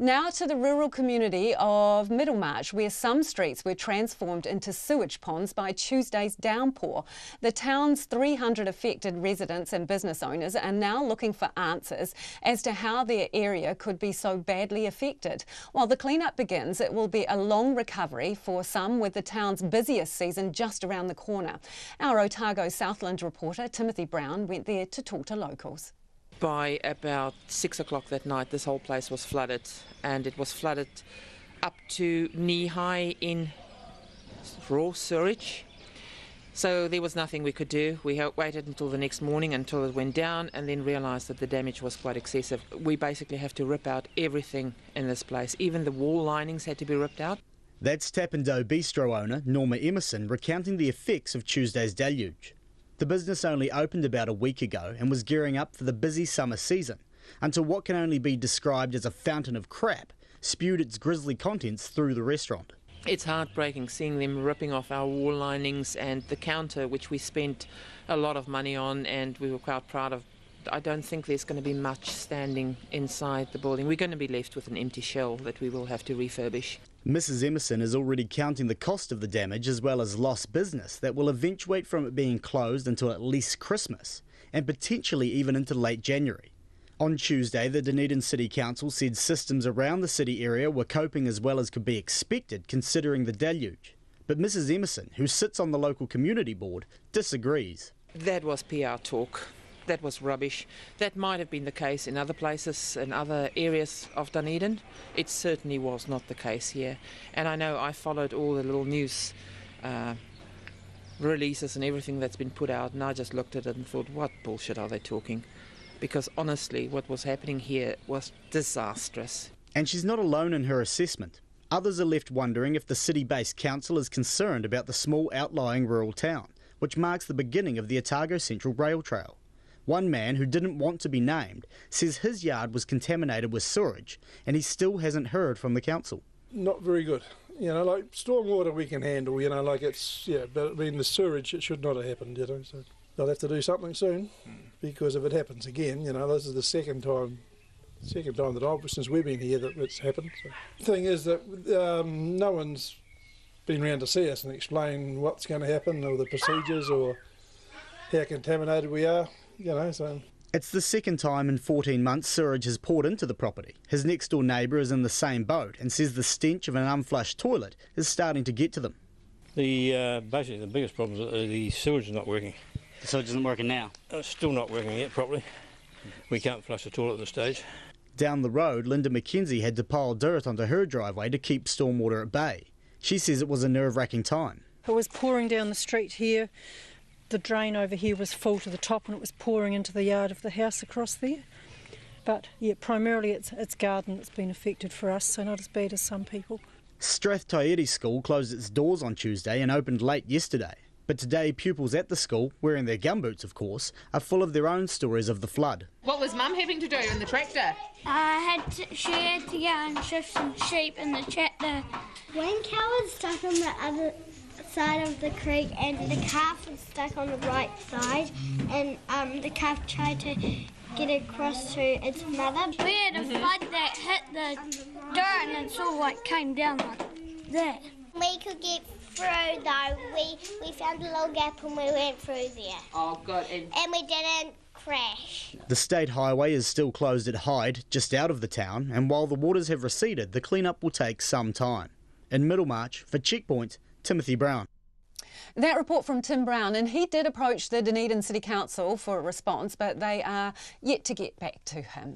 Now to the rural community of Middlemarch, where some streets were transformed into sewage ponds by Tuesday's downpour. The town's 300 affected residents and business owners are now looking for answers as to how their area could be so badly affected. While the clean-up begins, it will be a long recovery for some, with the town's busiest season just around the corner. Our Otago Southland reporter Timothy Brown went there to talk to locals. By about 6 o'clock that night, this whole place was flooded, and it was flooded up to knee-high in raw sewage. So there was nothing we could do. We waited until the next morning until it went down, and then realised that the damage was quite excessive. We basically have to rip out everything in this place. Even the wall linings had to be ripped out. That's Tap and Dough Bistro owner Norma Emerson recounting the effects of Tuesday's deluge. The business only opened about a week ago and was gearing up for the busy summer season, until what can only be described as a fountain of crap spewed its grisly contents through the restaurant. It's heartbreaking seeing them ripping off our wall linings and the counter, which we spent a lot of money on and we were quite proud of. I don't think there's going to be much standing inside the building. We're going to be left with an empty shell that we will have to refurbish. Mrs Emerson is already counting the cost of the damage as well as lost business that will eventuate from it being closed until at least Christmas and potentially even into late January. On Tuesday, the Dunedin City Council said systems around the city area were coping as well as could be expected considering the deluge. But Mrs Emerson, who sits on the local community board, disagrees. That was PR talk. That was rubbish. That might have been the case in other places, in other areas of Dunedin. It certainly was not the case here. And I know I followed all the little news releases and everything that's been put out, and I just looked at it and thought, what bullshit are they talking? Because honestly, what was happening here was disastrous. And she's not alone in her assessment. Others are left wondering if the city-based council is concerned about the small outlying rural town, which marks the beginning of the Otago Central Rail Trail. One man who didn't want to be named says his yard was contaminated with sewage and he still hasn't heard from the council. Not very good. You know, like stormwater we can handle, you know, like it's, yeah, but I mean the sewage, it should not have happened, you know, so they'll have to do something soon because if it happens again, you know, this is the second time that since we've been here that it's happened. So. The thing is that no one's been round to see us and explain what's going to happen or the procedures or how contaminated we are. You know, so. It's the second time in 14 months sewage has poured into the property. His next door neighbour is in the same boat and says the stench of an unflushed toilet is starting to get to them. Basically the biggest problem is the sewage is not working. The sewage isn't working now? It's still not working yet properly. We can't flush the toilet at this stage. Down the road, Linda McKenzie had to pile dirt onto her driveway to keep stormwater at bay. She says it was a nerve-wracking time. It was pouring down the street here. The drain over here was full to the top and it was pouring into the yard of the house across there. But yeah, primarily it's garden that's been affected for us, so not as bad as some people. Strathtyre School closed its doors on Tuesday and opened late yesterday. But today pupils at the school, wearing their gumboots of course, are full of their own stories of the flood. What was Mum having to do in the tractor? She had to go and shift some sheep in the tractor. One cow was stuck on the other side of the creek and the calf was stuck on the right side, and the calf tried to get across to its mother. We had a flood that hit the dirt and it sort of like came down like that. We could get through though. We found a little gap and we went through there. Oh good. And we didn't crash. The state highway is still closed at Hyde, just out of the town, and while the waters have receded, the clean-up will take some time. In Middlemarch, for Checkpoint, Timothy Brown. That report from Tim Brown, and he did approach the Dunedin City Council for a response, but they are yet to get back to him.